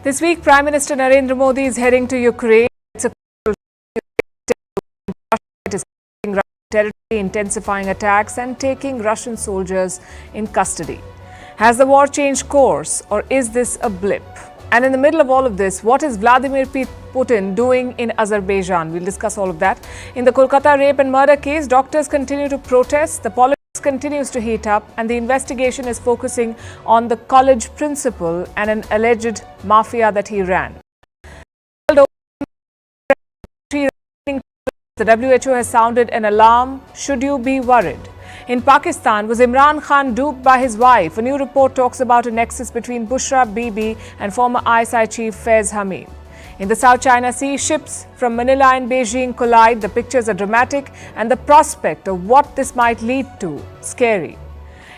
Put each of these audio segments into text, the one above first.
This week, Prime Minister Narendra Modi is heading to Ukraine. It's a territory, intensifying attacks and taking Russian soldiers in custody. Has the war changed course, or is this a blip? And in the middle of all of this, what is Vladimir Putin doing in Azerbaijan? We'll discuss all of that. In the Kolkata rape and murder case, doctors continue to protest. The politics continues to heat up, and the investigation is focusing on the college principal and an alleged mafia that he ran. The WHO has sounded an alarm. Should you be worried? In Pakistan, was Imran Khan duped by his wife? A new report talks about a nexus between Bushra Bibi and former ISI chief Faiz Hamid. In the South China Sea, ships from Manila and Beijing collide. The pictures are dramatic, and the prospect of what this might lead to, scary.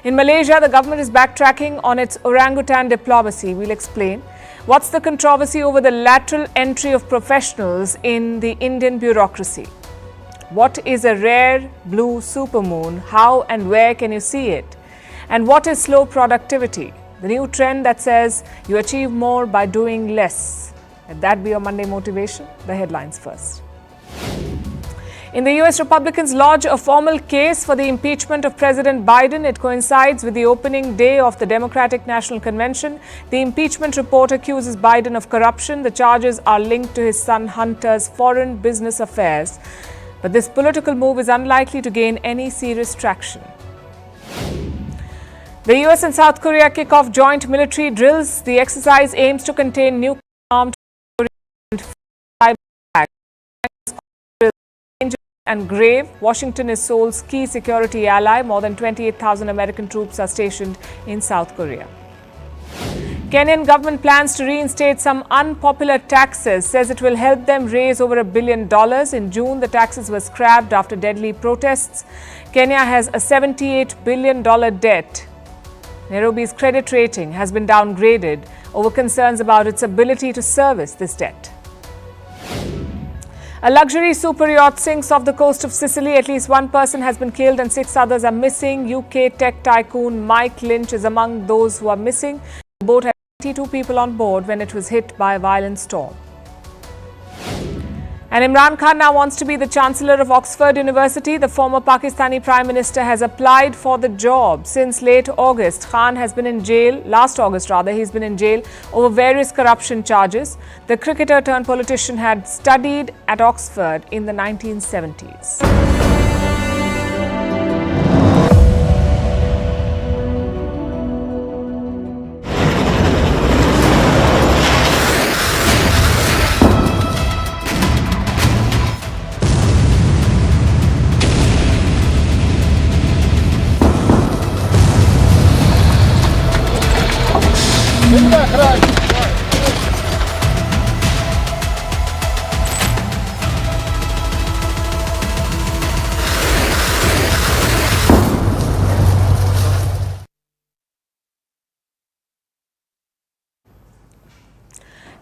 In Malaysia, the government is backtracking on its Orangutan diplomacy. We'll explain. What's the controversy over the lateral entry of professionals in the Indian bureaucracy? What is a rare blue supermoon? How and where can you see it? And what is slow productivity? The new trend that says you achieve more by doing less. Let that be your Monday motivation. The headlines first. In the US, Republicans lodge a formal case for the impeachment of President Biden. It coincides with the opening day of the Democratic National Convention. The impeachment report accuses Biden of corruption. The charges are linked to his son Hunter's foreign business affairs. But this political move is unlikely to gain any serious traction. The US and South Korea kick off joint military drills. The exercise aims to contain nuclear armed and grave. Washington is Seoul's key security ally. More than 28,000 American troops are stationed in South Korea. Kenyan government plans to reinstate some unpopular taxes, says it will help them raise over $1 billion. In June, the taxes were scrapped after deadly protests. Kenya has a $78 billion debt. Nairobi's credit rating has been downgraded over concerns about its ability to service this debt. A luxury super yacht sinks off the coast of Sicily. At least one person has been killed and 6 others are missing. UK tech tycoon Mike Lynch is among those who are missing. The boat had 22 people on board when it was hit by a violent storm. And Imran Khan now wants to be the Chancellor of Oxford University. The former Pakistani Prime Minister has applied for the job. Since late August, Khan has been in jail. Last August, rather, he's been in jail over various corruption charges. The cricketer turned politician had studied at Oxford in the 1970s.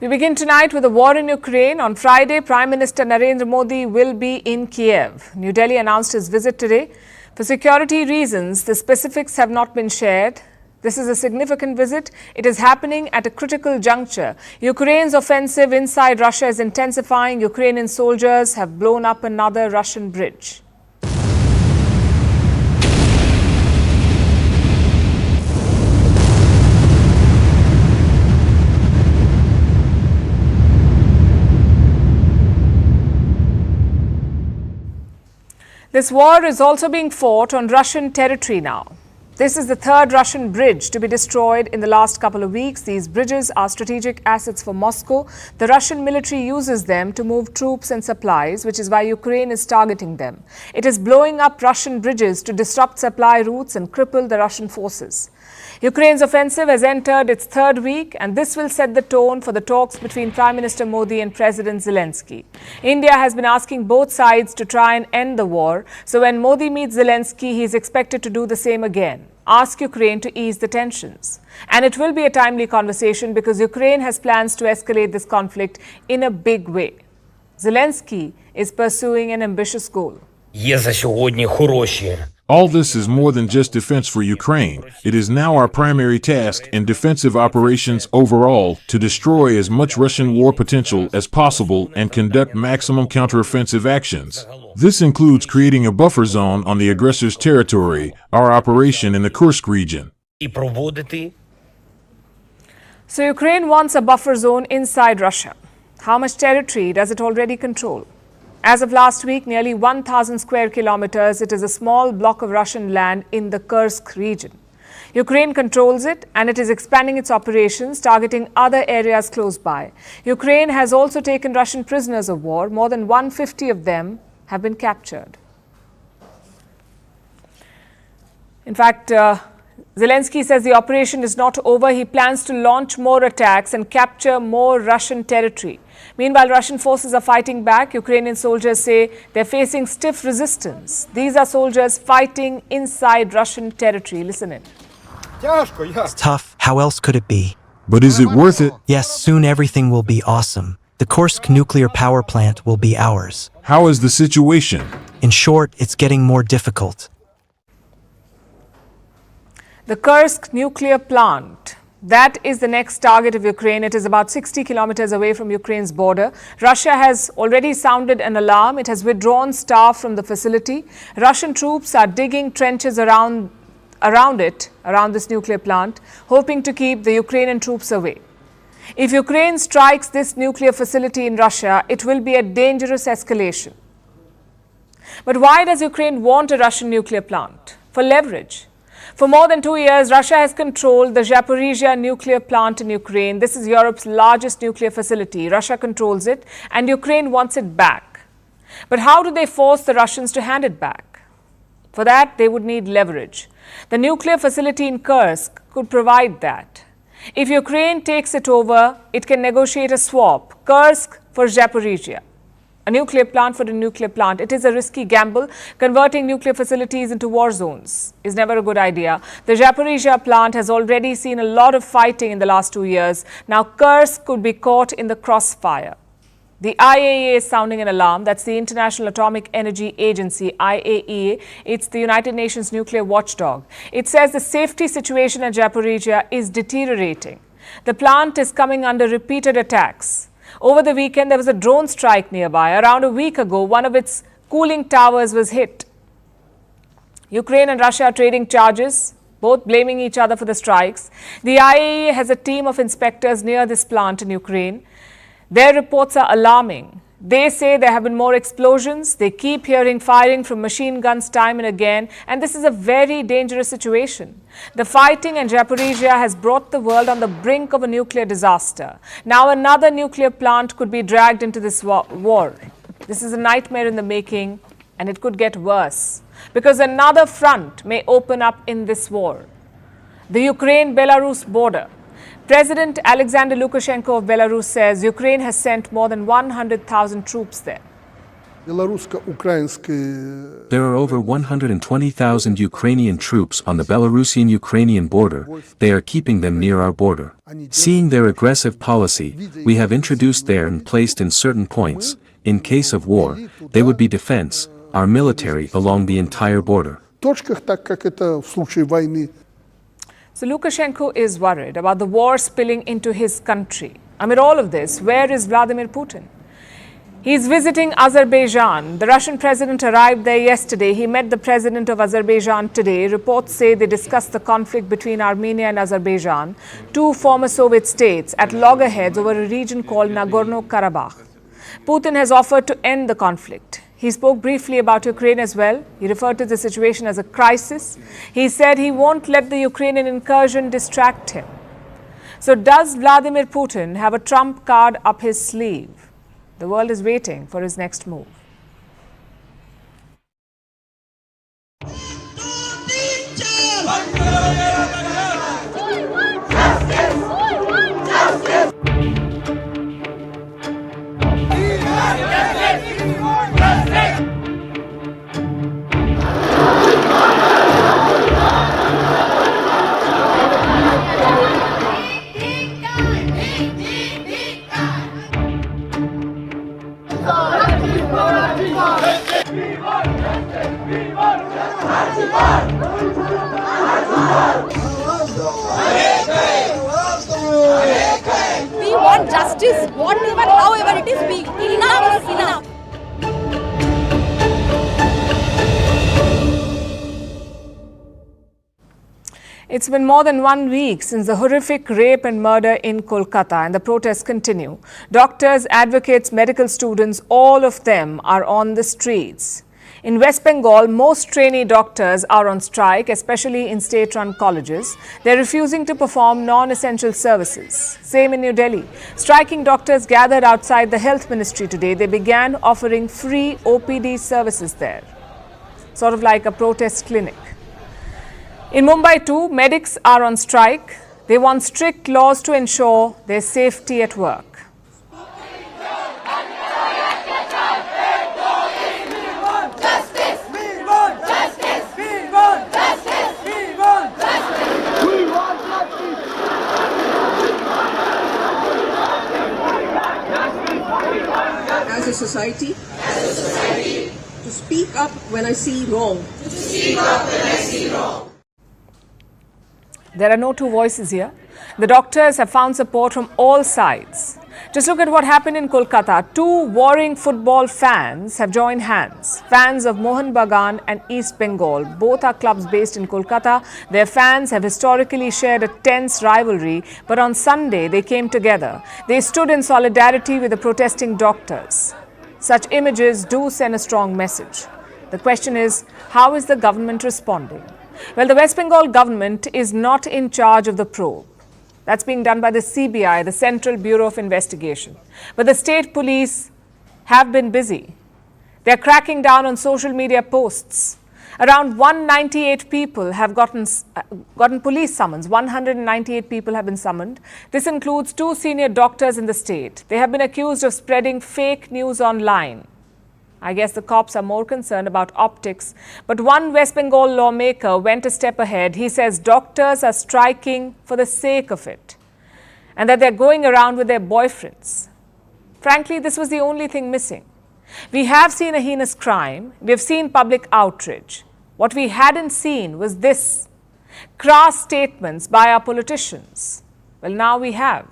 We begin tonight with the war in Ukraine. On Friday, Prime Minister Narendra Modi will be in Kyiv. New Delhi announced his visit today. For security reasons, the specifics have not been shared. This is a significant visit. It is happening at a critical juncture. Ukraine's offensive inside Russia is intensifying. Ukrainian soldiers have blown up another Russian bridge. This war is also being fought on Russian territory now. This is the third Russian bridge to be destroyed in the last couple of weeks. These bridges are strategic assets for Moscow. The Russian military uses them to move troops and supplies, which is why Ukraine is targeting them. It is blowing up Russian bridges to disrupt supply routes and cripple the Russian forces. Ukraine's offensive has entered its third week, and this will set the tone for the talks between Prime Minister Modi and President Zelensky. India has been asking both sides to try and end the war, so when Modi meets Zelensky, he is expected to do the same again. Ask Ukraine to ease the tensions. And it will be a timely conversation because Ukraine has plans to escalate this conflict in a big way. Zelensky is pursuing an ambitious goal. Є за сьогодні хороші All this is more than just defense for Ukraine. It is now our primary task in defensive operations overall to destroy as much Russian war potential as possible and conduct maximum counteroffensive actions. This includes creating a buffer zone on the aggressor's territory, our operation in the Kursk region. So Ukraine wants a buffer zone inside Russia. How much territory does it already control? As of last week, nearly 1,000 square kilometers, it is a small block of Russian land in the Kursk region. Ukraine controls it and it is expanding its operations, targeting other areas close by. Ukraine has also taken Russian prisoners of war. More than 150 of them have been captured. In fact, Zelensky says the operation is not over. He plans to launch more attacks and capture more Russian territory. Meanwhile, Russian forces are fighting back. Ukrainian soldiers say they're facing stiff resistance. These are soldiers fighting inside Russian territory. Listen in. It's tough. How else could it be? But is it worth it? Yes, soon everything will be awesome. The Kursk nuclear power plant will be ours. How is the situation? In short, it's getting more difficult. The Kursk nuclear plant, that is the next target of Ukraine. It is about 60 kilometers away from Ukraine's border. Russia has already sounded an alarm. It has withdrawn staff from the facility. Russian troops are digging trenches around this nuclear plant, hoping to keep the Ukrainian troops away. If Ukraine strikes this nuclear facility in Russia, it will be a dangerous escalation. But why does Ukraine want a Russian nuclear plant? For leverage. For more than 2 years, Russia has controlled the Zaporizhzhia nuclear plant in Ukraine. This is Europe's largest nuclear facility. Russia controls it and Ukraine wants it back. But how do they force the Russians to hand it back? For that, they would need leverage. The nuclear facility in Kursk could provide that. If Ukraine takes it over, it can negotiate a swap, Kursk for Zaporizhzhia. A nuclear plant for a nuclear plant. It is a risky gamble. Converting nuclear facilities into war zones is never a good idea. The Zaporizhzhia plant has already seen a lot of fighting in the last 2 years. Now Kursk could be caught in the crossfire. The IAEA is sounding an alarm. That's the International Atomic Energy Agency, IAEA. It's the United Nations nuclear watchdog. It says the safety situation at Zaporizhzhia is deteriorating. The plant is coming under repeated attacks. Over the weekend, there was a drone strike nearby. Around a week ago, one of its cooling towers was hit. Ukraine and Russia are trading charges, both blaming each other for the strikes. The IAEA has a team of inspectors near this plant in Ukraine. Their reports are alarming. They say there have been more explosions. They keep hearing firing from machine guns time and again. And this is a very dangerous situation. The fighting in Zaporizhzhia has brought the world on the brink of a nuclear disaster. Now another nuclear plant could be dragged into this war. This is a nightmare in the making, and it could get worse because another front may open up in this war. The Ukraine-Belarus border. President Alexander Lukashenko of Belarus says Ukraine has sent more than 100,000 troops there. There are over 120,000 Ukrainian troops on the Belarusian-Ukrainian border. They are keeping them near our border. Seeing their aggressive policy, we have introduced there and placed in certain points. In case of war, they would be defense, our military along the entire border. So Lukashenko is worried about the war spilling into his country. Amid all of this, where is Vladimir Putin? He's visiting Azerbaijan. The Russian president arrived there yesterday. He met the president of Azerbaijan today. Reports say they discussed the conflict between Armenia and Azerbaijan, two former Soviet states, at loggerheads over a region called Nagorno-Karabakh. Putin has offered to end the conflict. He spoke briefly about Ukraine as well. He referred to the situation as a crisis. He said he won't let the Ukrainian incursion distract him. So does Vladimir Putin have a trump card up his sleeve? The world is waiting for his next move. We want justice, whatever, however it is, enough is enough. It's been more than 1 week since the horrific rape and murder in Kolkata, and the protests continue. Doctors, advocates, medical students, all of them are on the streets. In West Bengal, most trainee doctors are on strike, especially in state-run colleges. They're refusing to perform non-essential services. Same in New Delhi. Striking doctors gathered outside the health ministry today. They began offering free OPD services there, sort of like a protest clinic. In Mumbai too, medics are on strike. They want strict laws to ensure their safety at work. As a society, to speak up when I see wrong. There are no two voices here. The doctors have found support from all sides. Just look at what happened in Kolkata. Two warring football fans have joined hands. Fans of Mohun Bagan and East Bengal. Both are clubs based in Kolkata. Their fans have historically shared a tense rivalry, but on Sunday they came together. They stood in solidarity with the protesting doctors. Such images do send a strong message. The question is, how is the government responding? Well, the West Bengal government is not in charge of the probe. That's being done by the CBI, the Central Bureau of Investigation. But the state police have been busy. They're cracking down on social media posts. Around 198 people have gotten police summons. 198 people have been summoned. This includes 2 senior doctors in the state. They have been accused of spreading fake news online. I guess the cops are more concerned about optics. But one West Bengal lawmaker went a step ahead. He says doctors are striking for the sake of it and that they're going around with their boyfriends. Frankly, this was the only thing missing. We have seen a heinous crime. We've seen public outrage. What we hadn't seen was this: crass statements by our politicians. Well, now we have.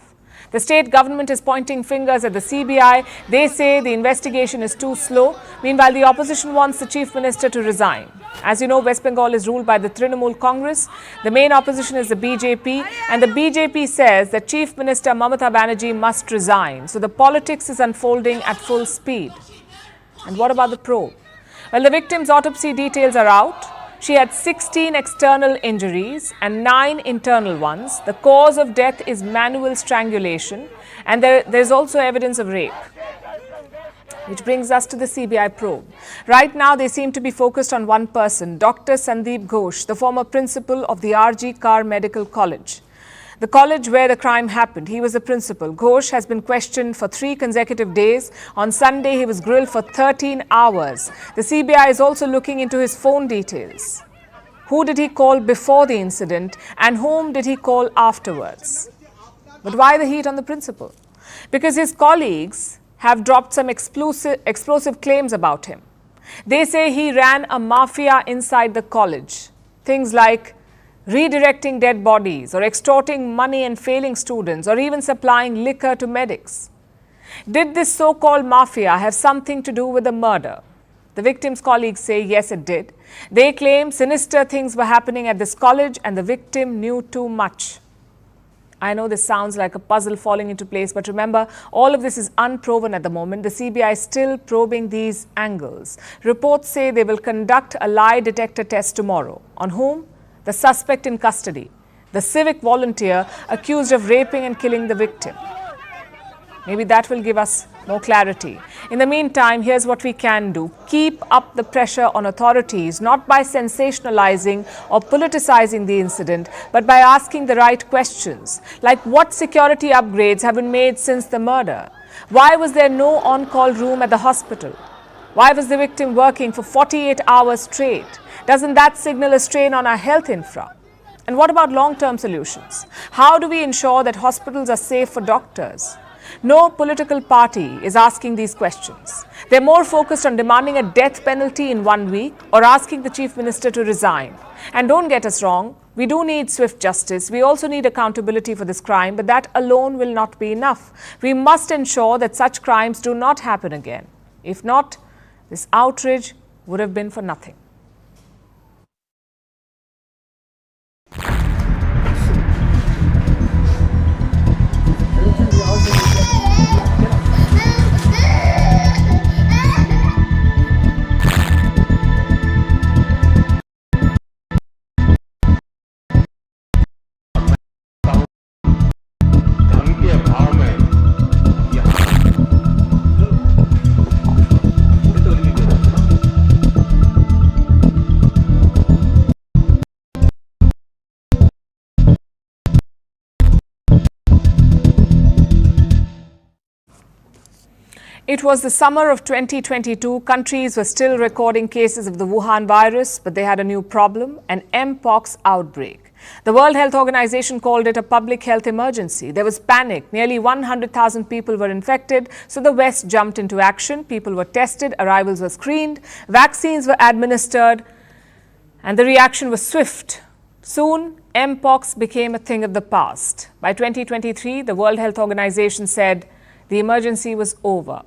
The state government is pointing fingers at the CBI. They say the investigation is too slow. Meanwhile, the opposition wants the chief minister to resign. As you know, West Bengal is ruled by the Trinamool Congress. The main opposition is the BJP, and the BJP says that Chief Minister Mamata Banerjee must resign. So the politics is unfolding at full speed. And what about the probe? Well, the victim's autopsy details are out. She had 16 external injuries and 9 internal ones. The cause of death is manual strangulation, and there's also evidence of rape. Which brings us to the CBI probe. Right now, they seem to be focused on one person, Dr. Sandeep Ghosh, the former principal of the RG Kar Medical College. The college where the crime happened. He was the principal. Ghosh has been questioned for 3 consecutive days. On Sunday, he was grilled for 13 hours. The CBI is also looking into his phone details. Who did he call before the incident and whom did he call afterwards? But why the heat on the principal? Because his colleagues have dropped some explosive claims about him. They say he ran a mafia inside the college. Things like redirecting dead bodies or extorting money and failing students or even supplying liquor to medics. Did this so-called mafia have something to do with the murder? The victim's colleagues say yes, it did. They claim sinister things were happening at this college and the victim knew too much. I know this sounds like a puzzle falling into place, but remember, all of this is unproven at the moment. The CBI is still probing these angles. Reports say they will conduct a lie detector test tomorrow. On whom? The suspect in custody, the civic volunteer accused of raping and killing the victim. Maybe that will give us more clarity. In the meantime, here's what we can do. Keep up the pressure on authorities, not by sensationalizing or politicizing the incident, but by asking the right questions, like what security upgrades have been made since the murder? Why was there no on-call room at the hospital? Why was the victim working for 48 hours straight? Doesn't that signal a strain on our health infra? And what about long-term solutions? How do we ensure that hospitals are safe for doctors? No political party is asking these questions. They're more focused on demanding a death penalty in 1 week or asking the Chief Minister to resign. And don't get us wrong, we do need swift justice. We also need accountability for this crime, but that alone will not be enough. We must ensure that such crimes do not happen again. If not, this outrage would have been for nothing. It was the summer of 2022. Countries were still recording cases of the Wuhan virus, but they had a new problem, an Mpox outbreak. The World Health Organization called it a public health emergency. There was panic. Nearly 100,000 people were infected, so the West jumped into action. People were tested, arrivals were screened, vaccines were administered, and the reaction was swift. Soon, Mpox became a thing of the past. By 2023, the World Health Organization said the emergency was over.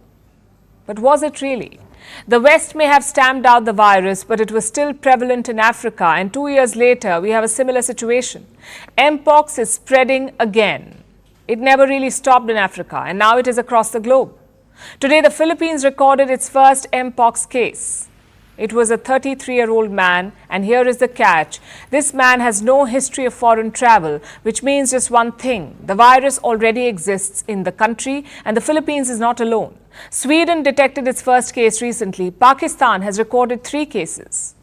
But was it really? The West may have stamped out the virus, but it was still prevalent in Africa, and 2 years later, we have a similar situation. Mpox is spreading again. It never really stopped in Africa, and now it is across the globe. Today, the Philippines recorded its first Mpox case. It was a 33-year-old man, and here is the catch. This man has no history of foreign travel, which means just one thing. The virus already exists in the country, and the Philippines is not alone. Sweden detected its first case recently. Pakistan has recorded 3 cases.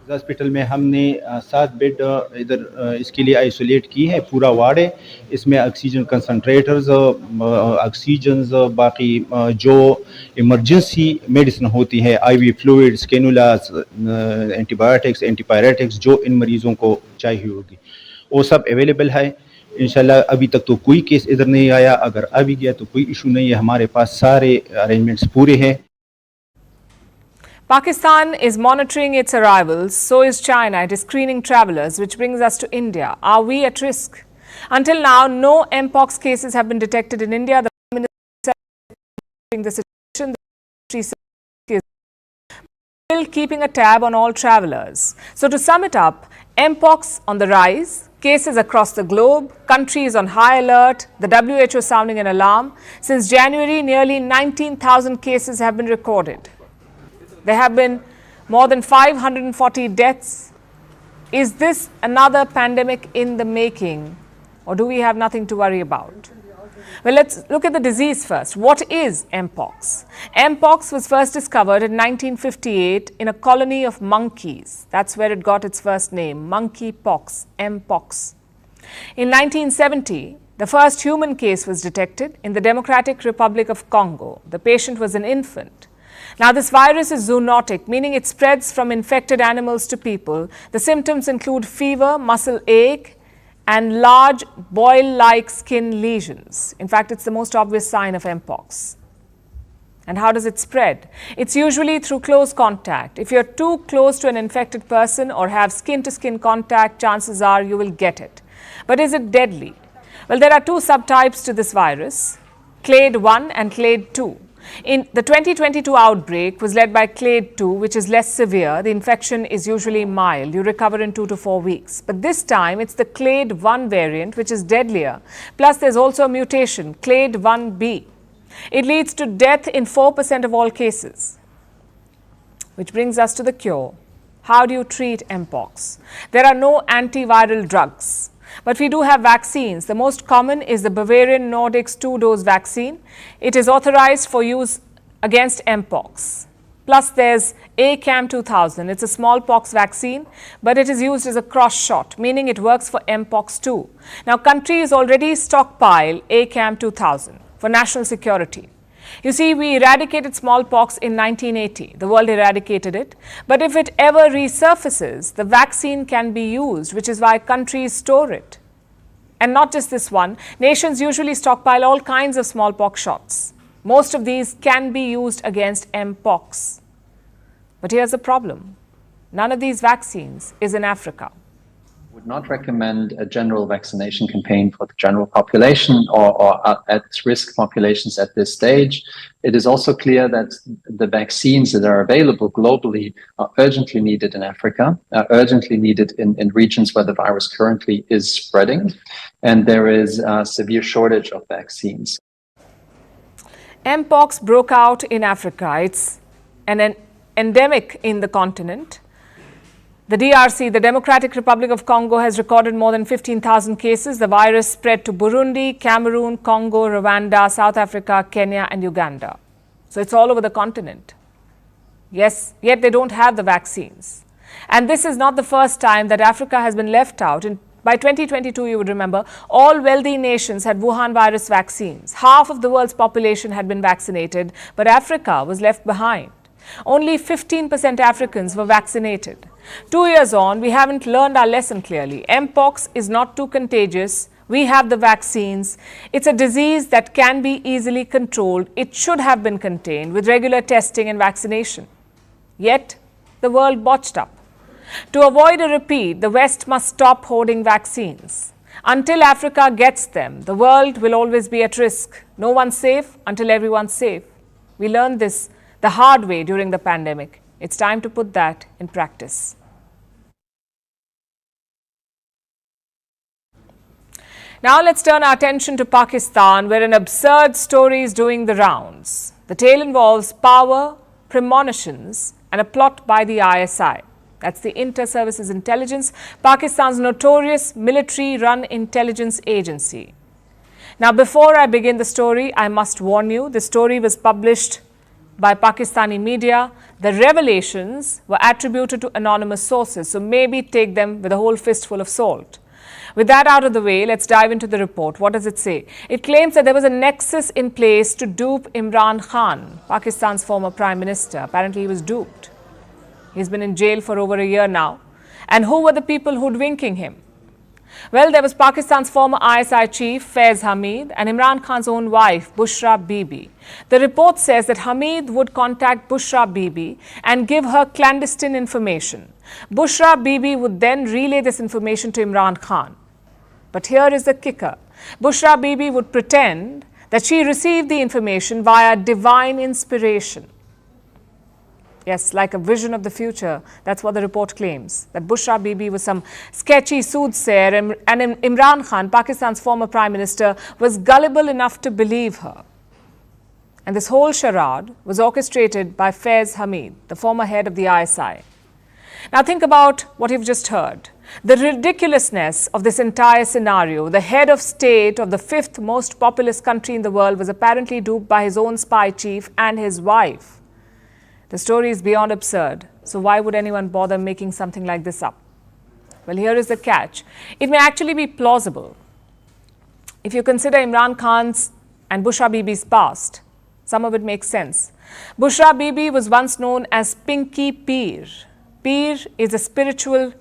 Hospital में हमने 7 bed इधर इसके लिए isolate की है, पूरा ward है। इसमें ऑक्सीजन कंसंट्रेटर्स, ऑक्सीजन, बाकी जो इमरजेंसी मेडिसिन होती है, आईवी फ्लूइड्स, कैनुलास, एंटीबायोटिक्स, एंटीपायरेटिक्स, जो इन मरीज़ों को चाहिए होगी वो सब अवेलेबल है। इंशाल्लाह अभी तक तो कोई केस इधर नहीं आया, अगर आ भी गया तो कोई इशू नहीं है, हमारे पास सारे अरेंजमेंट्स पूरे हैं। Pakistan is monitoring its arrivals, so is China. It is screening travellers, which brings us to India. Are we at risk? Until now, no Mpox cases have been detected in India. The Prime Minister is the situation. The country is still keeping a tab on all travellers. So to sum it up, Mpox on the rise, cases across the globe, countries on high alert, the WHO sounding an alarm. Since January, nearly 19,000 cases have been recorded. There have been more than 540 deaths. Is this another pandemic in the making, or do we have nothing to worry about? Well, let's look at the disease first. What is Mpox? Mpox was first discovered in 1958 in a colony of monkeys. That's where it got its first name, monkeypox, Mpox. In 1970, the first human case was detected in the Democratic Republic of Congo. The patient was an infant. Now, this virus is zoonotic, meaning it spreads from infected animals to people. The symptoms include fever, muscle ache, and large boil-like skin lesions. In fact, it's the most obvious sign of Mpox. And how does it spread? It's usually through close contact. If you're too close to an infected person or have skin-to-skin contact, chances are you will get it. But is it deadly? Well, there are 2 subtypes to this virus, clade 1 and clade 2. In the 2022 outbreak was led by clade 2, which is less severe. The infection is usually mild. You recover in 2 to 4 weeks. But this time, it's the clade 1 variant, which is deadlier. Plus, there's also a mutation, clade 1b. It leads to death in 4% of all cases. Which brings us to the cure. How do you treat Mpox? There are no antiviral drugs. But we do have vaccines. The most common is the Bavarian Nordic's 2-dose vaccine. It is authorized for use against Mpox. Plus, there's ACAM 2000. It's a smallpox vaccine, but it is used as a cross shot, meaning it works for Mpox too. Now, countries already stockpile ACAM 2000 for national security. You see, we eradicated smallpox in 1980. The world eradicated it. But if it ever resurfaces, the vaccine can be used, which is why countries store it. And not just this one, nations usually stockpile all kinds of smallpox shots. Most of these can be used against Mpox. But here's the problem. None of these vaccines is in Africa. Would not recommend a general vaccination campaign for the general population or at-risk populations at this stage. It is also clear that the vaccines that are available globally are urgently needed in Africa, are urgently needed in regions where the virus currently is spreading, and there is a severe shortage of vaccines. Mpox broke out in Africa. It's an endemic in the continent. The DRC, the Democratic Republic of Congo, has recorded more than 15,000 cases. The virus spread to Burundi, Cameroon, Congo, Rwanda, South Africa, Kenya and Uganda. So it's all over the continent. Yes, yet they don't have the vaccines. And this is not the first time that Africa has been left out. By 2022, you would remember, all wealthy nations had Wuhan virus vaccines. Half of the world's population had been vaccinated, but Africa was left behind. Only 15% Africans were vaccinated. 2 years on, we haven't learned our lesson clearly. Mpox is not too contagious. We have the vaccines. It's a disease that can be easily controlled. It should have been contained with regular testing and vaccination. Yet, the world botched up. To avoid a repeat, the West must stop hoarding vaccines. Until Africa gets them, the world will always be at risk. No one's safe until everyone's safe. We learned this the hard way during the pandemic. It's time to put that in practice. Now let's turn our attention to Pakistan, where an absurd story is doing the rounds. The tale involves power, premonitions, and a plot by the ISI. That's the Inter-Services Intelligence, Pakistan's notorious military-run intelligence agency. Now, before I begin the story, I must warn you, the story was published by Pakistani media. The revelations were attributed to anonymous sources, so maybe take them with a whole fistful of salt. With that out of the way, let's dive into the report. What does it say? It claims that there was a nexus in place to dupe Imran Khan, Pakistan's former Prime Minister. Apparently, he was duped. He's been in jail for over a year now. And who were the people hoodwinking him? Well, there was Pakistan's former ISI chief, Faiz Hamid, and Imran Khan's own wife, Bushra Bibi. The report says that Hamid would contact Bushra Bibi and give her clandestine information. Bushra Bibi would then relay this information to Imran Khan. But here is the kicker. Bushra Bibi would pretend that she received the information via divine inspiration. Yes, like a vision of the future. That's what the report claims, that Bushra Bibi was some sketchy soothsayer and Imran Khan, Pakistan's former Prime Minister, was gullible enough to believe her. And this whole charade was orchestrated by Faiz Hamid, the former head of the ISI. Now think about what you've just heard. The ridiculousness of this entire scenario. The head of state of the fifth most populous country in the world was apparently duped by his own spy chief and his wife. The story is beyond absurd. So why would anyone bother making something like this up? Well, here is the catch. It may actually be plausible. If you consider Imran Khan's and Bushra Bibi's past, some of it makes sense. Bushra Bibi was once known as Pinky Peer. Peer is a spiritual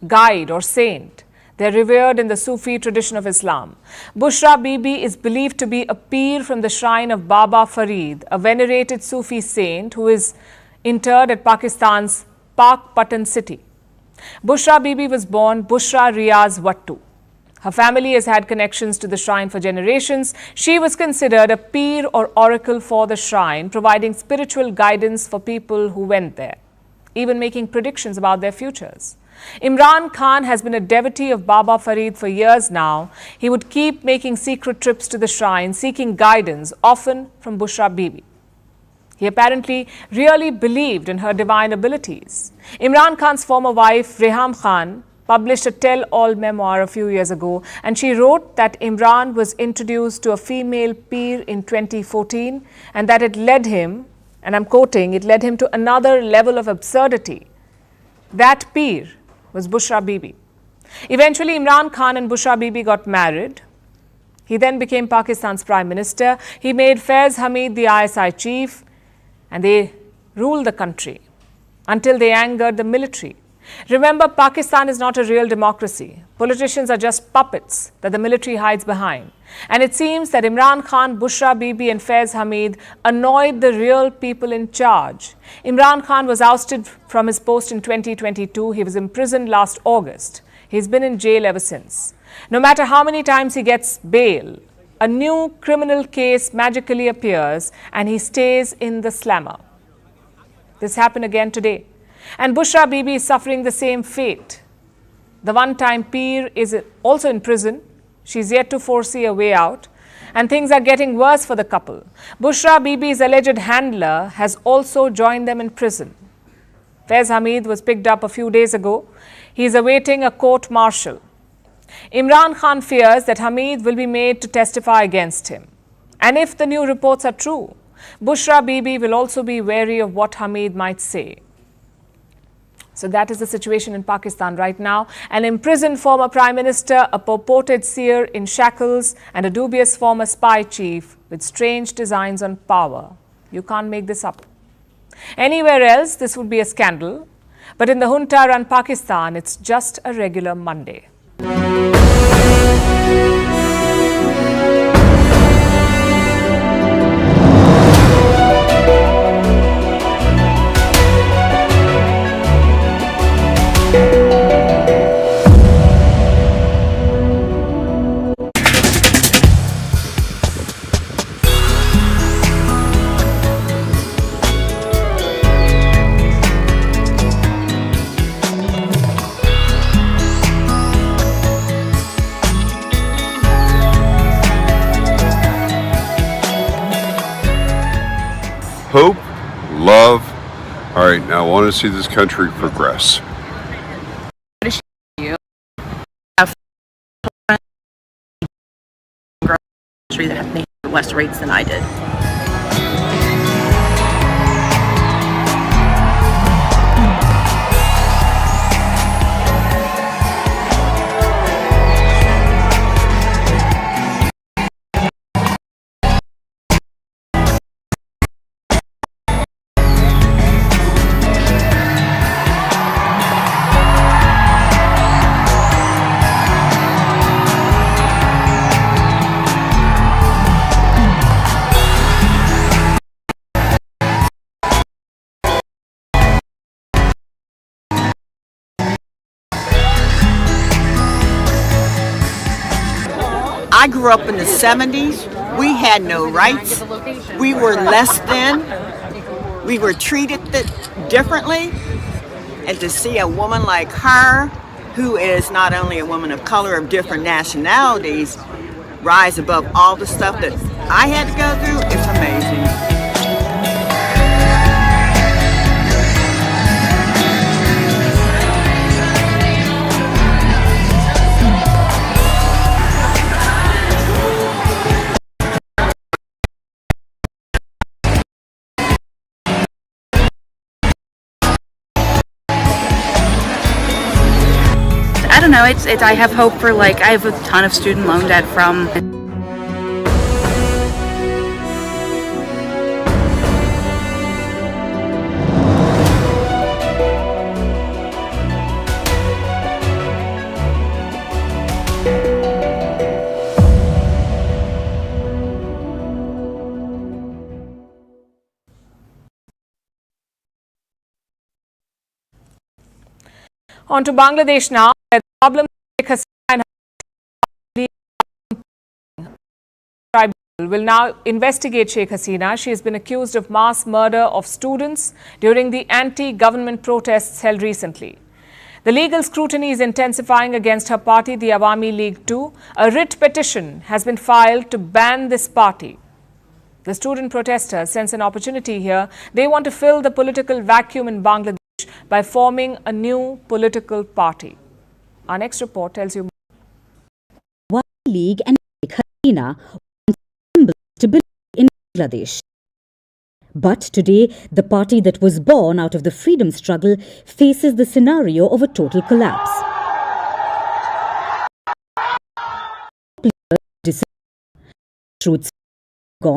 guide or saint. They are revered in the Sufi tradition of Islam. Bushra Bibi is believed to be a peer from the shrine of Baba Farid, a venerated Sufi saint who is interred at Pakistan's Pak Patan city. Bushra Bibi was born Bushra Riaz Wattu. Her family has had connections to the shrine for generations. She was considered a peer or oracle for the shrine, providing spiritual guidance for people who went there, even making predictions about their futures. Imran Khan has been a devotee of Baba Farid for years now. He would keep making secret trips to the shrine, seeking guidance, often from Bushra Bibi. He apparently really believed in her divine abilities. Imran Khan's former wife, Reham Khan, published a tell-all memoir a few years ago, and she wrote that Imran was introduced to a female peer in 2014 and that it led him, and I'm quoting, it led him to another level of absurdity. That peer was Bushra Bibi. Eventually, Imran Khan and Bushra Bibi got married. He then became Pakistan's Prime Minister. He made Faiz Hamid the ISI chief, and they ruled the country until they angered the military. Remember, Pakistan is not a real democracy. Politicians are just puppets that the military hides behind. And it seems that Imran Khan, Bushra Bibi and Faiz Hamid annoyed the real people in charge. Imran Khan was ousted from his post in 2022. He was imprisoned last August. He's been in jail ever since. No matter how many times he gets bail, a new criminal case magically appears and he stays in the slammer. This happened again today. And Bushra Bibi is suffering the same fate. The one-time peer is also in prison. She's yet to foresee a way out. And things are getting worse for the couple. Bushra Bibi's alleged handler has also joined them in prison. Faiz Hamid was picked up a few days ago. He is awaiting a court-martial. Imran Khan fears that Hamid will be made to testify against him. And if the new reports are true, Bushra Bibi will also be wary of what Hamid might say. So that is the situation in Pakistan right now. An imprisoned former Prime Minister, a purported seer in shackles, and a dubious former spy chief with strange designs on power. You can't make this up. Anywhere else, this would be a scandal. But in the junta-run Pakistan, it's just a regular Monday. Hope, love. All right, now I want to see this country progress. That have less rates than I did. I grew up in the 70s. We had no rights. We were less than. We were treated differently. And to see a woman like her, who is not only a woman of color of different nationalities, rise above all the stuff that I had to go through, it's amazing. I don't know, I have hope for, I have a ton of student loan debt from... On to Bangladesh now. The problem will now investigate Sheikh Hasina. She has been accused of mass murder of students during the anti-government protests held recently. The legal scrutiny is intensifying against her party, the Awami League 2. A writ petition has been filed to ban this party. The student protesters sense an opportunity here. They want to fill the political vacuum in Bangladesh by forming a new political party. Our next report tells you more. Awami League and Sheikh Hasina want symbol stability in Bangladesh. But today, the party that was born out of the freedom struggle faces the scenario of a total collapse. Truths gone.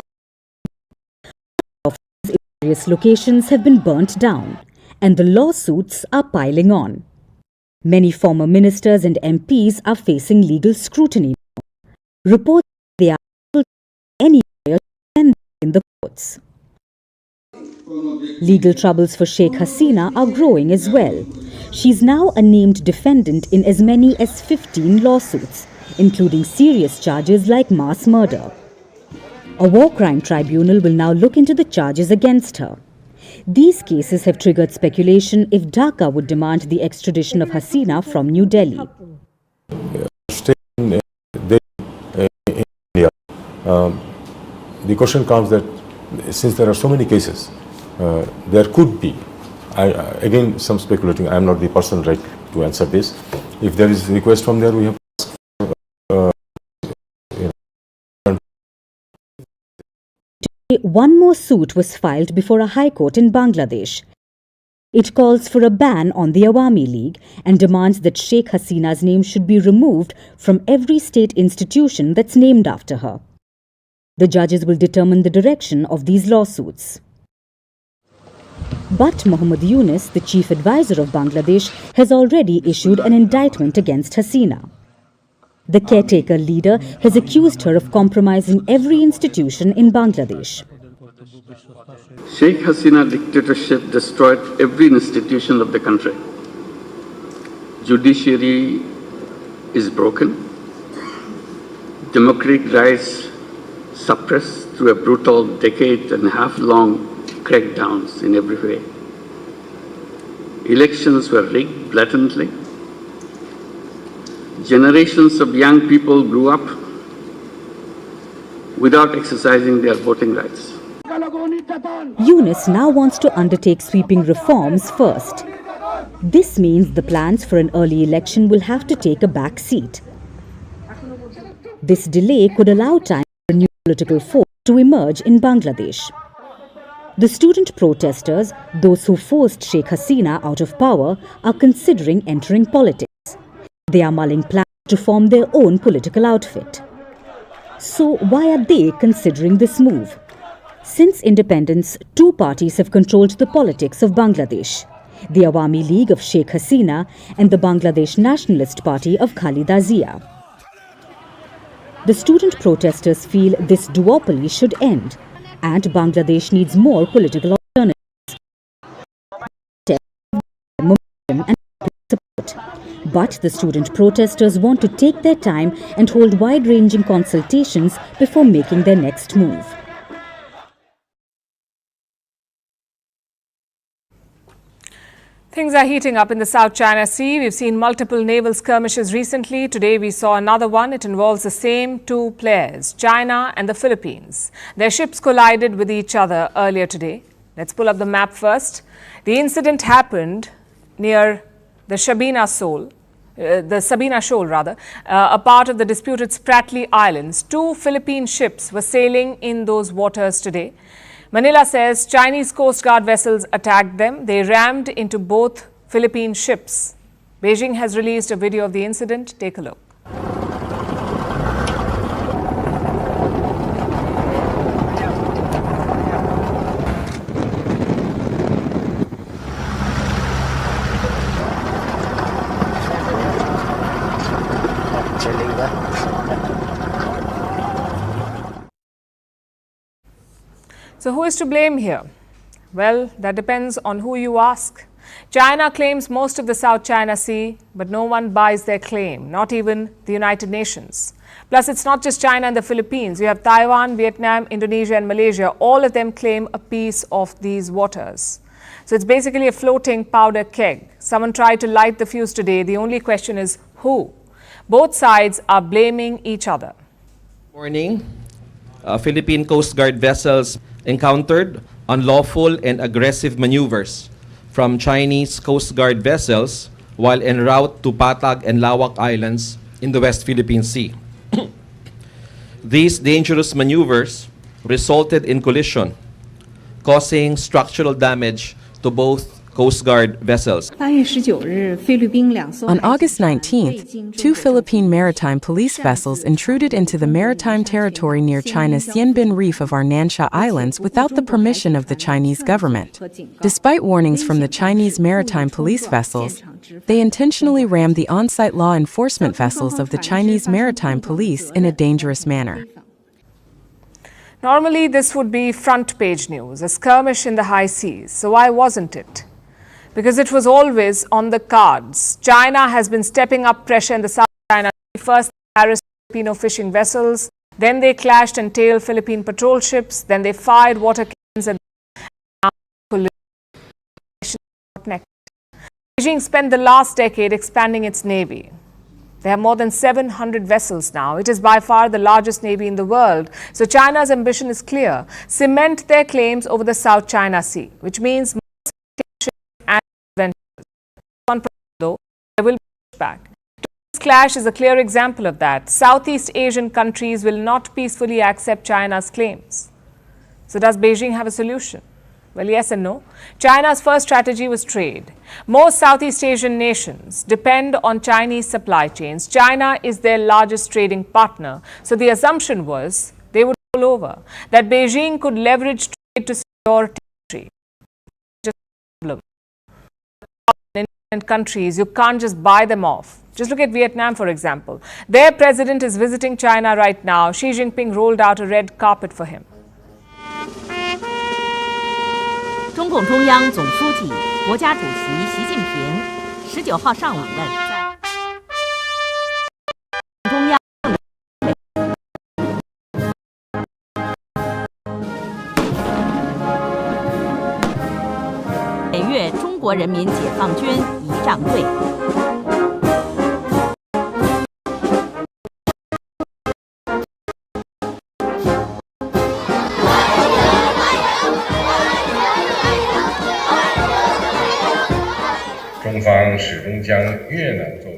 Various locations have been burnt down, and the lawsuits are piling on. Many former ministers and MPs are facing legal scrutiny now. Reports they are able to any lawyer to defend them in the courts. Legal troubles for Sheikh Hasina are growing as well. She's now a named defendant in as many as 15 lawsuits, including serious charges like mass murder. A war crime tribunal will now look into the charges against her. These cases have triggered speculation if Dhaka would demand the extradition of Hasina from New Delhi. In India, the question comes that since there are so many cases, there could be, again some speculating, I am not the person right to answer this. If there is a request from there, we have One more suit was filed before a high court in Bangladesh. It calls for a ban on the Awami League and demands that Sheikh Hasina's name should be removed from every state institution that's named after her. The judges will determine the direction of these lawsuits. But Muhammad Yunus, the chief advisor of Bangladesh, has already issued an indictment against Hasina. The caretaker leader has accused her of compromising every institution in Bangladesh. Sheikh Hasina dictatorship destroyed every institution of the country. Judiciary is broken. Democratic rights suppressed through a brutal decade-and-a-half-long crackdowns in every way. Elections were rigged blatantly. Generations of young people grew up without exercising their voting rights. Yunus now wants to undertake sweeping reforms first. This means the plans for an early election will have to take a back seat. This delay could allow time for a new political force to emerge in Bangladesh. The student protesters, those who forced Sheikh Hasina out of power, are considering entering politics. They are mulling plans to form their own political outfit. So why are they considering this move? Since independence, two parties have controlled the politics of Bangladesh: the Awami League of Sheikh Hasina and the Bangladesh Nationalist Party of Khalida Zia. The student protesters feel this duopoly should end, and Bangladesh needs more political alternatives. And support. But the student protesters want to take their time and hold wide-ranging consultations before making their next move. Things are heating up in the South China Sea. We've seen multiple naval skirmishes recently. Today we saw another one. It involves the same two players, China and the Philippines. Their ships collided with each other earlier today. Let's pull up the map first. The incident happened near the Sabina Shoal, a part of the disputed Spratly Islands. Two Philippine ships were sailing in those waters today. Manila says Chinese Coast Guard vessels attacked them. They rammed into both Philippine ships. Beijing has released a video of the incident. Take a look. So who is to blame here? Well, that depends on who you ask. China claims most of the South China Sea, but no one buys their claim, not even the United Nations. Plus, it's not just China and the Philippines. You have Taiwan, Vietnam, Indonesia and Malaysia. All of them claim a piece of these waters. So it's basically a floating powder keg. Someone tried to light the fuse today. The only question is who? Both sides are blaming each other. Morning, Philippine Coast Guard vessels encountered unlawful and aggressive maneuvers from Chinese Coast Guard vessels while en route to Patag and Lawak Islands in the West Philippine Sea. These dangerous maneuvers resulted in collision, causing structural damage to both Coast Guard vessels. On August 19th, two Philippine maritime police vessels intruded into the maritime territory near China's Xianbin Reef of Arnansha Islands without the permission of the Chinese government. Despite warnings from the Chinese maritime police vessels, they intentionally rammed the on-site law enforcement vessels of the Chinese maritime police in a dangerous manner. Normally, this would be front page news, a skirmish in the high seas. So why wasn't it? Because it was always on the cards. China has been stepping up pressure in the South China Sea. First, they harassed Filipino fishing vessels. Then they clashed and tailed Philippine patrol ships. Then they fired water cannons and Beijing spent the last decade expanding its navy. They have more than 700 vessels now. It is by far the largest navy in the world. So China's ambition is clear. Cement their claims over the South China Sea, which means more ships and adventures. One problem, though, there will be pushback. This clash is a clear example of that. Southeast Asian countries will not peacefully accept China's claims. So does Beijing have a solution? Well, yes and no. China's first strategy was trade. Most Southeast Asian nations depend on Chinese supply chains. China is their largest trading partner. So the assumption was they would roll over, that Beijing could leverage trade to secure territory. Just a problem. In independent countries, you can't just buy them off. Just look at Vietnam, for example. Their president is visiting China right now. Xi Jinping rolled out a red carpet for him. 中共中央总书记、国家主席习近平19号上午问，中央检阅中国人民解放军仪仗队。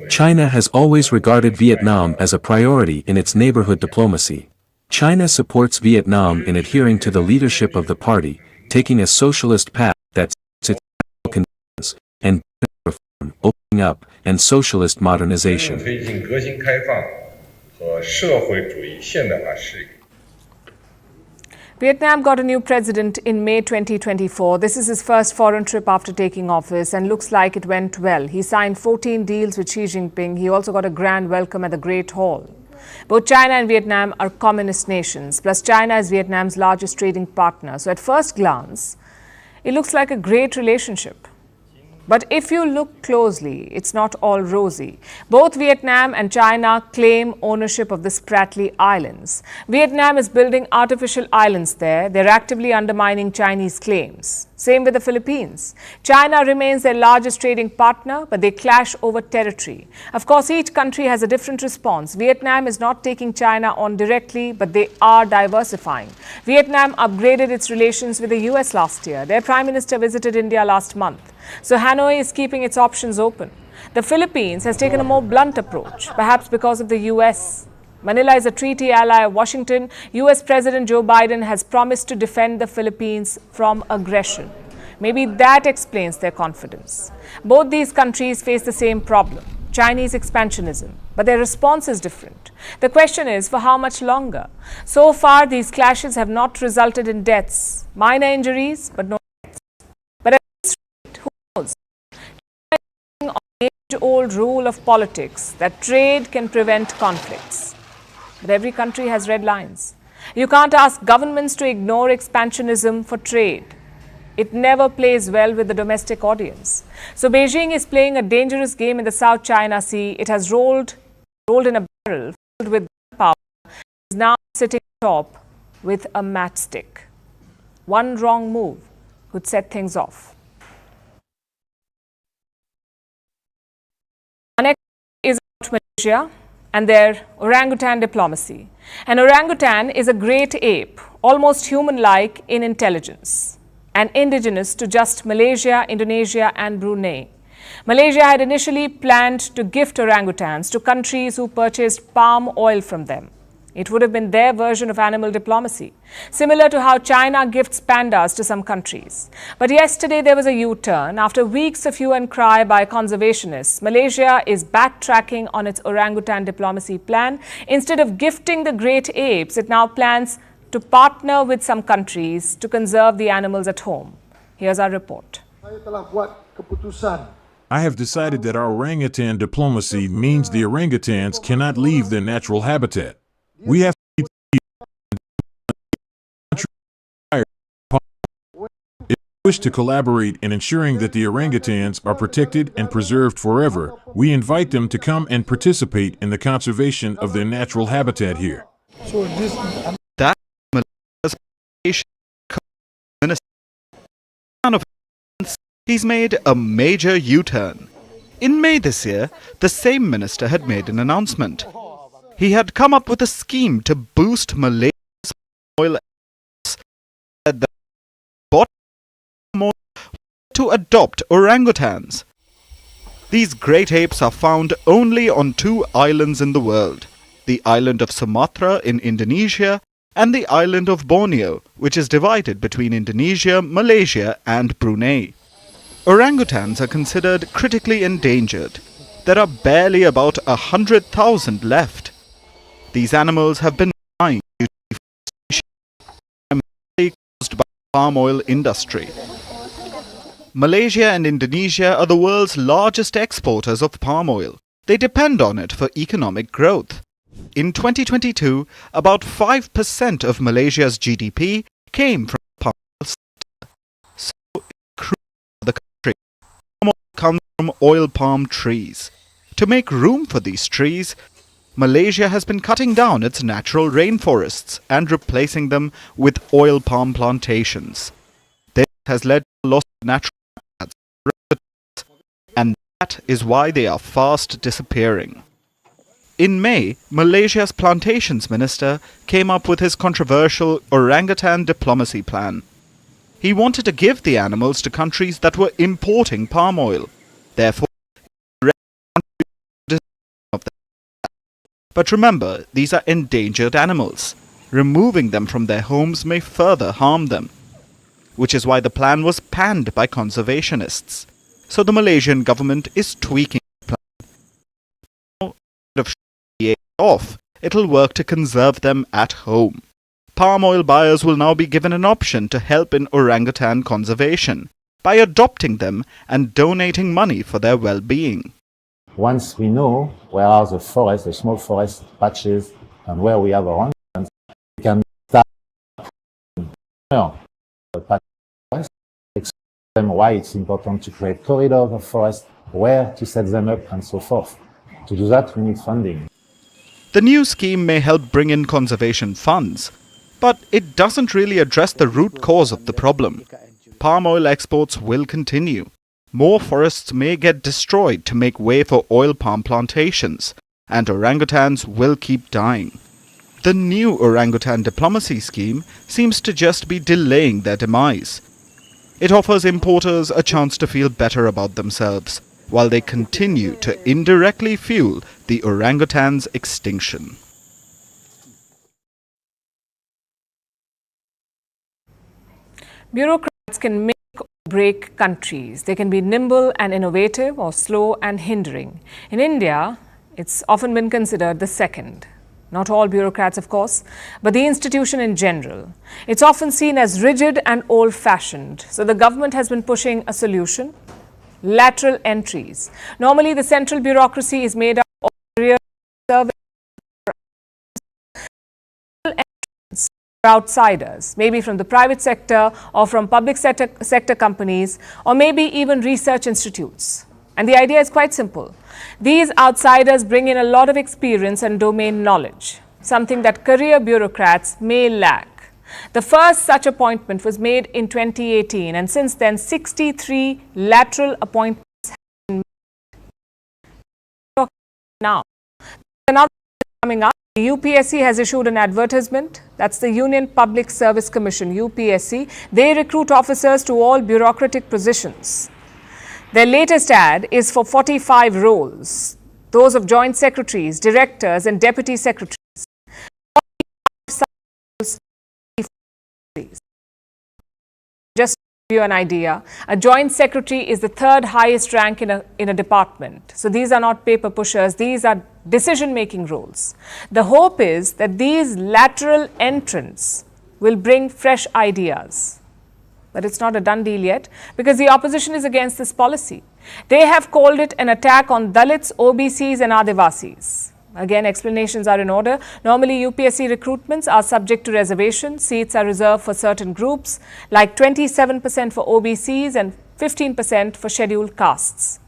China has always regarded Vietnam as a priority in its neighborhood diplomacy. China supports Vietnam in adhering to the leadership of the party, taking a socialist path that suits its conditions, and reform, opening up, and socialist modernization. Vietnam got a new president in May 2024. This is his first foreign trip after taking office and looks like it went well. He signed 14 deals with Xi Jinping. He also got a grand welcome at the Great Hall. Both China and Vietnam are communist nations, plus China is Vietnam's largest trading partner. So at first glance, it looks like a great relationship. But if you look closely, it's not all rosy. Both Vietnam and China claim ownership of the Spratly Islands. Vietnam is building artificial islands there. They're actively undermining Chinese claims. Same with the Philippines. China remains their largest trading partner, but they clash over territory. Of course, each country has a different response. Vietnam is not taking China on directly, but they are diversifying. Vietnam upgraded its relations with the US last year. Their Prime Minister visited India last month. So Hanoi is keeping its options open. The Philippines has taken a more blunt approach, perhaps because of the US. Manila is a treaty ally of Washington. US President Joe Biden has promised to defend the Philippines from aggression. Maybe that explains their confidence. Both these countries face the same problem, Chinese expansionism, but their response is different. The question is, for how much longer? So far, these clashes have not resulted in deaths, minor injuries, but no deaths. But at this rate, who knows? China is on the age-old rule of politics that trade can prevent conflicts. But every country has red lines. You can't ask governments to ignore expansionism for trade. It never plays well with the domestic audience. So Beijing is playing a dangerous game in the South China Sea. It has rolled in a barrel filled with gunpowder. It is now sitting atop with a matchstick. One wrong move could set things off. Our next is about Malaysia and their orangutan diplomacy. An orangutan is a great ape, almost human-like in intelligence, and indigenous to just Malaysia, Indonesia and Brunei. Malaysia had initially planned to gift orangutans to countries who purchased palm oil from them. It would have been their version of animal diplomacy, similar to how China gifts pandas to some countries. But yesterday there was a U-turn. After weeks of hue and cry by conservationists, Malaysia is backtracking on its orangutan diplomacy plan. Instead of gifting the great apes, it now plans to partner with some countries to conserve the animals at home. Here's our report. I have decided that our orangutan diplomacy means the orangutans cannot leave their natural habitat. We have to if we wish to collaborate in ensuring that the orangutans are protected and preserved forever, we invite them to come and participate in the conservation of their natural habitat here. That he's made a major U-turn. In May this year, the same minister had made an announcement. He had come up with a scheme to boost Malaysia's oil that to adopt orangutans. These great apes are found only on 2 islands in the world, the island of Sumatra in Indonesia and the island of Borneo, which is divided between Indonesia, Malaysia and Brunei. Orangutans are considered critically endangered. There are barely about 100,000 left. These animals have been dying due to deforestation caused by the palm oil industry. Malaysia and Indonesia are the world's largest exporters of palm oil. They depend on it for economic growth. In 2022, about 5% of Malaysia's GDP came from palm oil sector. So it's crucial for the country. Palm oil comes from oil palm trees. To make room for these trees, Malaysia has been cutting down its natural rainforests and replacing them with oil palm plantations. This has led to a loss of natural habitats, and that is why they are fast disappearing. In May, Malaysia's plantations minister came up with his controversial orangutan diplomacy plan. He wanted to give the animals to countries that were importing palm oil. Therefore, but remember, these are endangered animals. Removing them from their homes may further harm them, which is why the plan was panned by conservationists. So the Malaysian government is tweaking the plan. Instead of shutting the apes off, it'll work to conserve them at home. Palm oil buyers will now be given an option to help in orangutan conservation by adopting them and donating money for their well-being. Once we know where are the forests, the small forest patches, and where we have orangutans, we can start the forest, explain them why it's important to create corridors of forest, where to set them up, and so forth. To do that, we need funding. The new scheme may help bring in conservation funds, but it doesn't really address the root cause of the problem. Palm oil exports will continue. More forests may get destroyed to make way for oil palm plantations, and orangutans will keep dying. The new orangutan diplomacy scheme seems to just be delaying their demise. It offers importers a chance to feel better about themselves, while they continue to indirectly fuel the orangutan's extinction. Bureaucrats can make or break countries. They can be nimble and innovative or slow and hindering. In India, it's often been considered the second. Not all bureaucrats, of course, but the institution in general. It's often seen as rigid and old-fashioned. So the government has been pushing a solution: lateral entries. Normally, the central bureaucracy is made up of career service outsiders, maybe from the private sector or from public sector companies, or maybe even research institutes. And the idea is quite simple. These outsiders bring in a lot of experience and domain knowledge, something that career bureaucrats may lack. The first such appointment was made in 2018, and since then 63 lateral appointments have been made. Now, another coming up. The UPSC has issued an advertisement. That's the Union Public Service Commission, UPSC. They recruit officers to all bureaucratic positions. Their latest ad is for 45 roles, those of joint secretaries, directors and deputy secretaries. give you an idea, a joint secretary is the third highest rank in a department. So these are not paper pushers, these are decision-making roles. The hope is that these lateral entrants will bring fresh ideas. But it's not a done deal yet because the opposition is against this policy. They have called it an attack on Dalits, OBCs and Adivasis. Again, explanations are in order. Normally, UPSC recruitments are subject to reservation. Seats are reserved for certain groups, like 27% for OBCs and 15% for scheduled castes.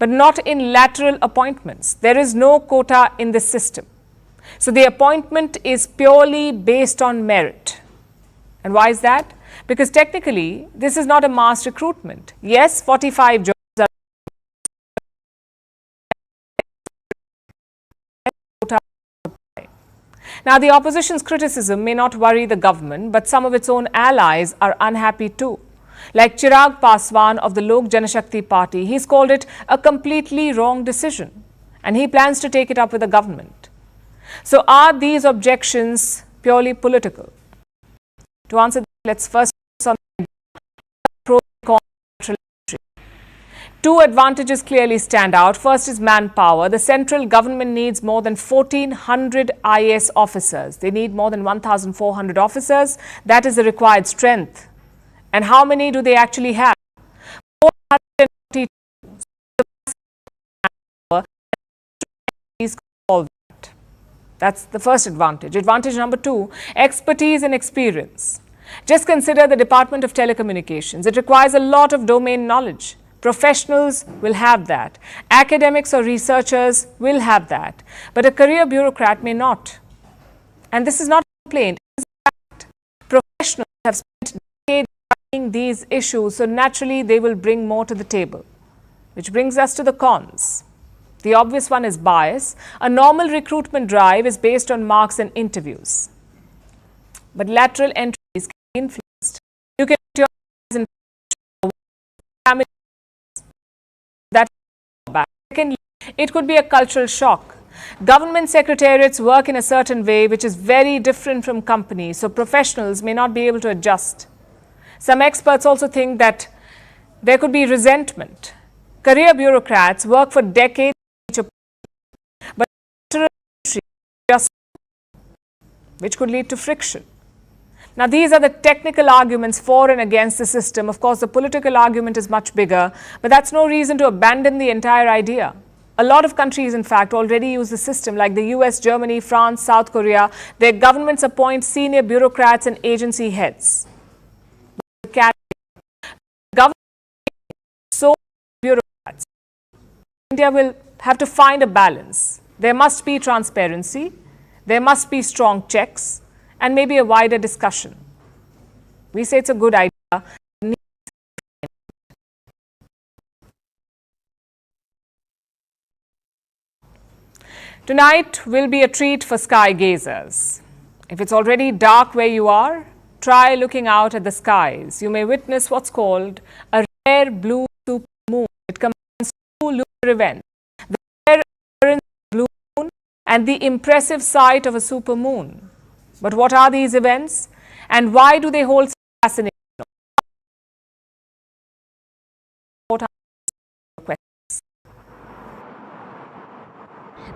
But not in lateral appointments. There is no quota in this system. So the appointment is purely based on merit. And why is that? Because technically, this is not a mass recruitment. Yes, 45 jobs are Now, the opposition's criticism may not worry the government, but some of its own allies are unhappy too. Like Chirag Paswan of the Lok Janashakti Party, he's called it a completely wrong decision and he plans to take it up with the government. So are these objections purely political? To answer that, let's first focus on the pro and con lateral entry. Two advantages clearly stand out. First is manpower. The central government needs more than 1,400 IAS officers. They need more than 1,400 officers. That is the required strength. And how many do they actually have? 442. That's the first advantage. Advantage number two, expertise and experience. Just consider the Department of Telecommunications. It requires a lot of domain knowledge. Professionals will have that. Academics or researchers will have that. But a career bureaucrat may not. And this is not a complaint. It is a fact. Professionals have spent decades studying these issues, so naturally they will bring more to the table. Which brings us to the cons. The obvious one is bias. A normal recruitment drive is based on marks and interviews. But lateral entries can be influenced. You can put your eyes in family. That back. Secondly, it could be a cultural shock. Government secretariats work in a certain way which is very different from companies, so professionals may not be able to adjust. Some experts also think that there could be resentment. Career bureaucrats work for decades, but just which could lead to friction. Now, these are the technical arguments for and against the system. Of course, the political argument is much bigger, but that's no reason to abandon the entire idea. A lot of countries, in fact, already use the system, like the US, Germany, France, South Korea. Their governments appoint senior bureaucrats and agency heads. Government so bureaucrats. India will have to find a balance. There must be transparency, there must be strong checks, and maybe a wider discussion. We say it's a good idea. Tonight will be a treat for sky gazers. If it's already dark where you are, try looking out at the skies. You may witness what's called a rare blue supermoon. It combines two lunar events, the rare appearance of blue moon and the impressive sight of a supermoon. But what are these events and why do they hold such fascination?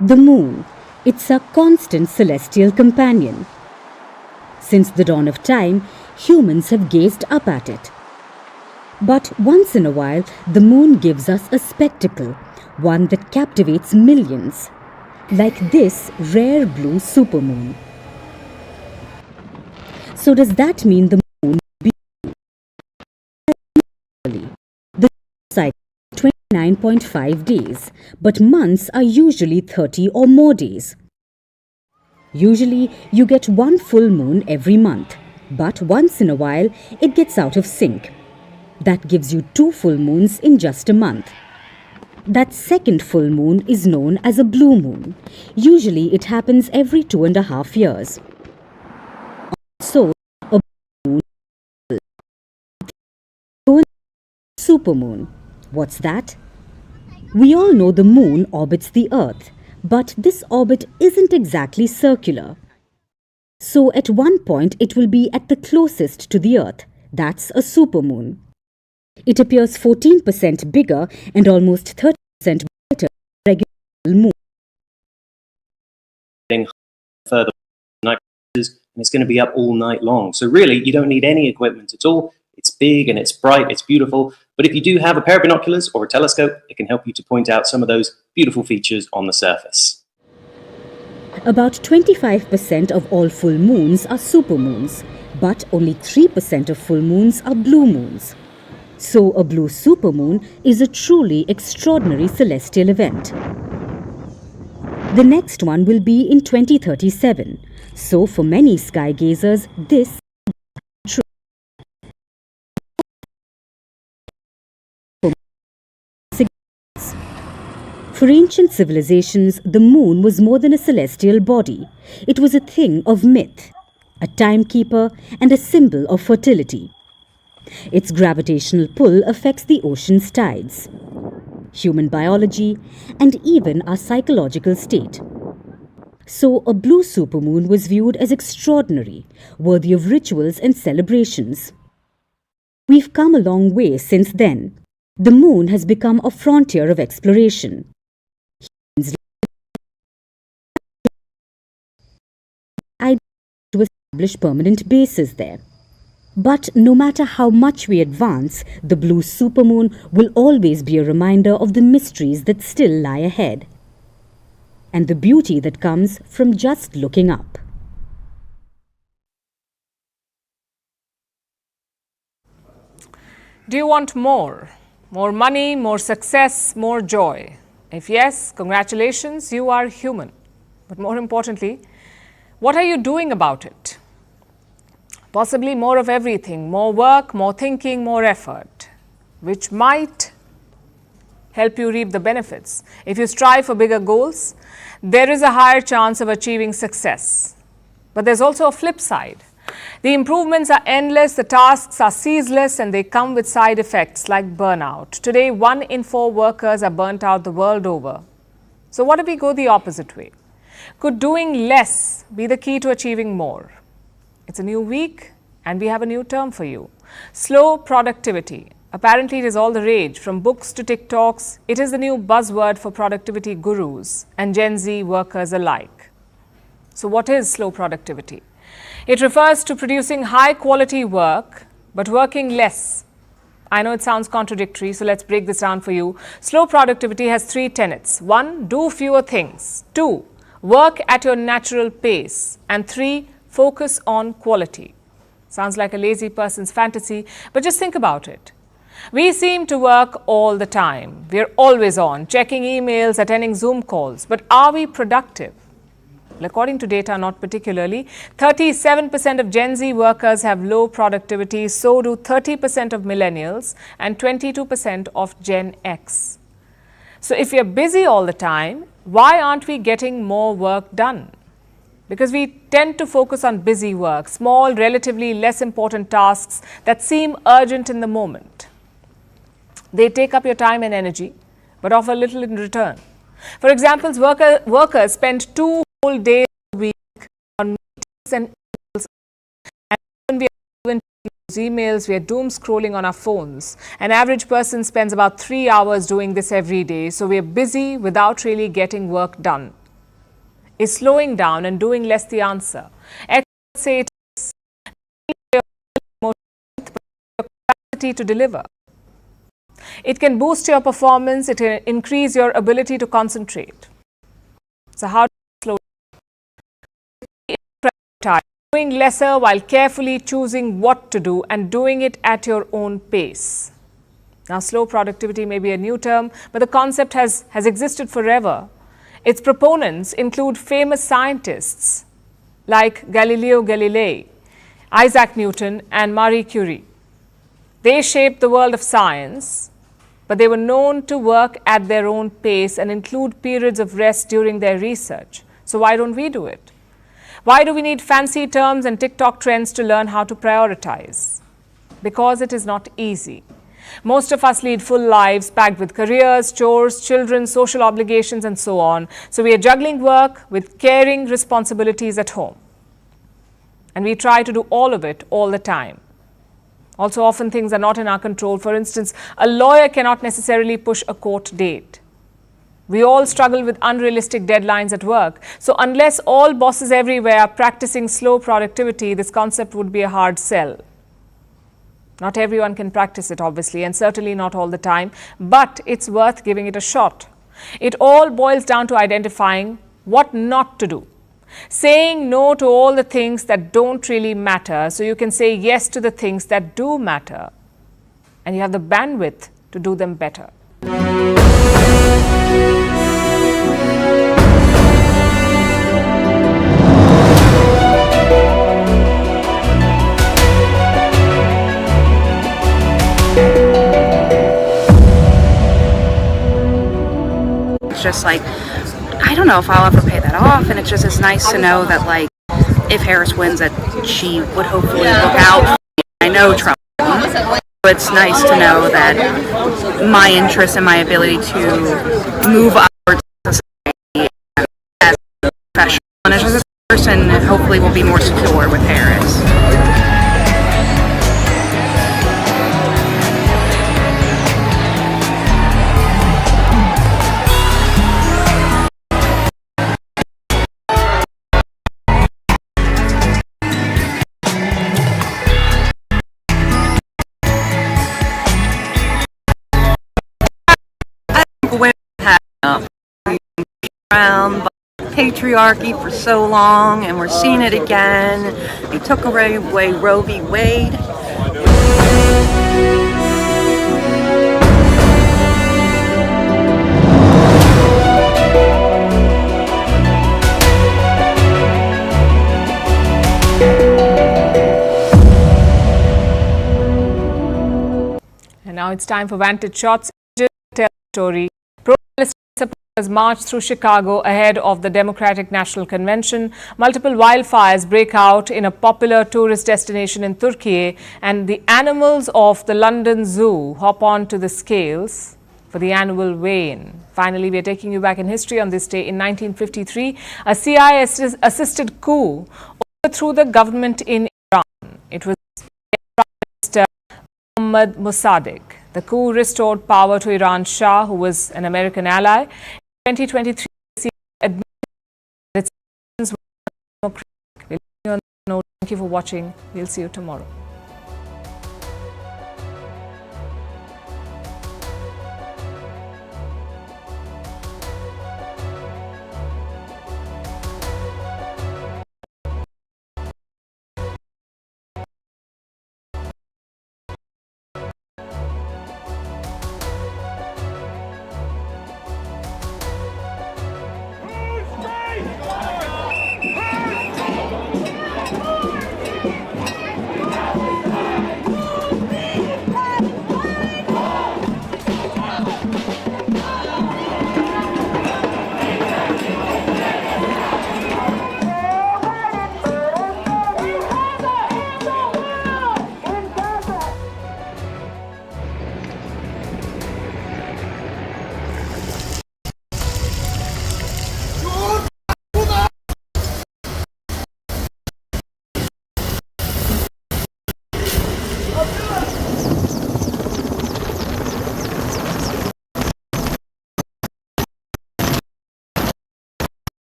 The moon, it's a constant celestial companion. Since the dawn of time, humans have gazed up at it. But once in a while, the moon gives us a spectacle, one that captivates millions, like this rare blue supermoon. So does that mean the moon will be the cycle is 29.5 days, but months are usually 30 or more days. Usually, you get one full moon every month, but once in a while, it gets out of sync. That gives you 2 full moons in just a month. That second full moon is known as a blue moon. Usually, it happens every 2.5 years. So, a blue moon, supermoon. What's that? We all know the moon orbits the Earth, but this orbit isn't exactly circular. So at one point it will be at the closest to the Earth, That's a supermoon. It appears 14% bigger and almost 30% brighter than a regular moon. Further night and it's going to be up all night long. So really, you don't need any equipment at all. It's big and it's bright, it's beautiful. But if you do have a pair of binoculars or a telescope, it can help you to point out some of those beautiful features on the surface. About 25% of all full moons are supermoons, but only 3% of full moons are blue moons. So a blue supermoon is a truly extraordinary celestial event. The next one will be in 2037. So for many sky gazers, this is true. For ancient civilizations, the moon was more than a celestial body. It was a thing of myth, a timekeeper and a symbol of fertility. Its gravitational pull affects the ocean's tides, human biology, and even our psychological state. So a blue supermoon was viewed as extraordinary, worthy of rituals and celebrations. We've come a long way since then. The moon has become a frontier of exploration. To establish permanent bases there. But no matter how much we advance, the blue supermoon will always be a reminder of the mysteries that still lie ahead, and the beauty that comes from just looking up. Do you want more? More money, more success, more joy? If yes, congratulations, you are human. But more importantly, what are you doing about it? Possibly more of everything, more work, more thinking, more effort, which might help you reap the benefits. If you strive for bigger goals, there is a higher chance of achieving success. But there's also a flip side. The improvements are endless, the tasks are ceaseless, and they come with side effects like burnout. Today, 1 in 4 workers are burnt out the world over. So what if we go the opposite way? Could doing less be the key to achieving more? It's a new week and we have a new term for you. Slow productivity. Apparently it is all the rage. From books to TikToks, it is the new buzzword for productivity gurus and Gen Z workers alike. So what is slow productivity? It refers to producing high quality work but working less. I know it sounds contradictory, so let's break this down for you. Slow productivity has 3 tenets. 1, do fewer things. 2, work at your natural pace. And 3, focus on quality. Sounds like a lazy person's fantasy, but just think about it. We seem to work all the time. We're always on, checking emails, attending Zoom calls. But are we productive? Well, according to data, not particularly. 37% of Gen Z workers have low productivity, so do 30% of millennials and 22% of Gen X. So if we're busy all the time, why aren't we getting more work done? Because we tend to focus on busy work, small, relatively less important tasks that seem urgent in the moment. They take up your time and energy, but offer little in return. For example, workers spend 2 whole days a week on meetings and emails, and when we are even checking those emails, we are doom scrolling on our phones. An average person spends about 3 hours doing this every day, so we are busy without really getting work done. Is slowing down and doing less the answer? Experts say it is. Your capacity to deliver. It can boost your performance, it can increase your ability to concentrate. So how do you slow down? Doing lesser while carefully choosing what to do and doing it at your own pace. Now, slow productivity may be a new term, but the concept has existed forever. Its proponents include famous scientists like Galileo Galilei, Isaac Newton, and Marie Curie. They shaped the world of science, but they were known to work at their own pace and include periods of rest during their research. So why don't we do it? Why do we need fancy terms and TikTok trends to learn how to prioritize? Because it is not easy. Most of us lead full lives packed with careers, chores, children, social obligations, and so on. So we are juggling work with caring responsibilities at home. And we try to do all of it all the time. Also, often things are not in our control. For instance, a lawyer cannot necessarily push a court date. We all struggle with unrealistic deadlines at work. So unless all bosses everywhere are practicing slow productivity, this concept would be a hard sell. Not everyone can practice it, obviously, and certainly not all the time, but it's worth giving it a shot. It all boils down to identifying what not to do. Saying no to all the things that don't really matter, so you can say yes to the things that do matter. And you have the bandwidth to do them better. It's just like, I don't know if I'll ever pay that off, and it's nice to know that, like, if Harris wins, that she would hopefully look out for me. I know Trump. It's nice to know that my interest and my ability to move upward to society as a professional and as a person hopefully will be more secure with Harris. Around patriarchy for so long, and we're seeing it again. They took away Roe v. Wade. And now it's time for Vantage Shots. Tell story. Pro-Palestinian supporters marched through Chicago ahead of the Democratic National Convention. Multiple wildfires break out in a popular tourist destination in Turkey, and the animals of the London Zoo hop onto the scales for the annual weigh-in. Finally, we are taking you back in history on this day. In 1953, a CIA-assisted coup overthrew the government in Iran. It was Prime Minister Mohammad Mossadegh. The coup restored power to Iran's Shah, who was an American ally. In 2023, the CIA admitted that its actions were democratic. Thank you for watching. We'll see you tomorrow.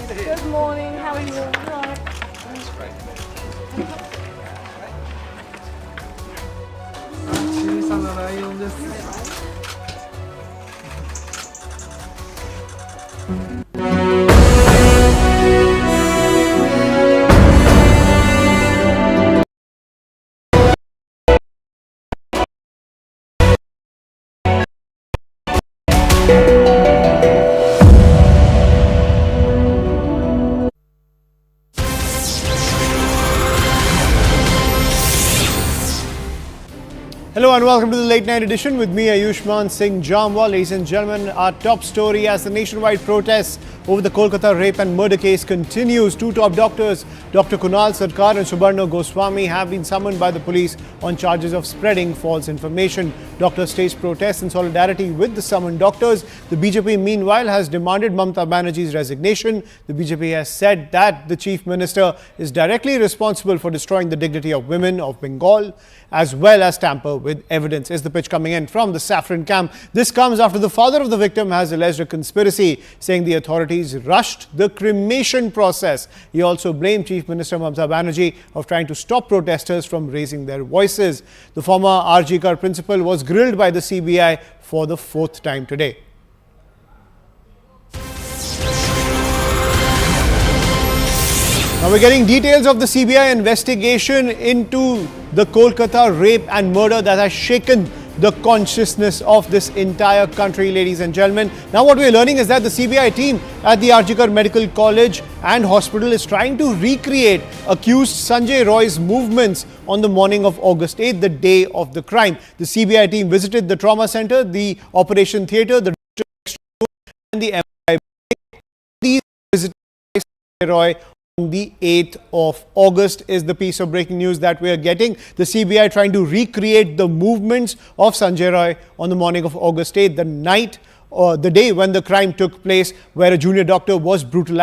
Good morning. How are you? Right. That's great. Hello and welcome to the late night edition with me Ayushman Singh Jamwal. Ladies and gentlemen, our top story as the nationwide protests over the Kolkata rape and murder case continues. Two top doctors, Dr. Kunal Sarkar and Subarna Goswami, have been summoned by the police on charges of spreading false information. Doctors staged protests in solidarity with the summoned doctors. The BJP meanwhile has demanded Mamata Banerjee's resignation. The BJP has said that the Chief Minister is directly responsible for destroying the dignity of women of Bengal as well as tamper with evidence. Is the pitch coming in from the Saffron camp? This comes after the father of the victim has alleged a conspiracy, saying the authorities rushed the cremation process. He also blamed Chief Minister Mamata Banerjee of trying to stop protesters from raising their voices. The former RG Kar principal was grilled by the CBI for the fourth time today. Now we're getting details of the CBI investigation into the Kolkata rape and murder that has shaken the consciousness of this entire country, ladies and gentlemen. Now what we're learning is that the CBI team at the RG Kar Medical College and Hospital is trying to recreate accused Sanjay Roy's movements on the morning of August 8th, the day of the crime. The CBI team visited the trauma center, the operation theatre, the and the MRI. These visited Sanjay Roy on the 8th of August is the piece of breaking news that we are getting. The CBI trying to recreate the movements of Sanjay Roy on the morning of August 8th, the day when the crime took place, where a junior doctor was brutalized.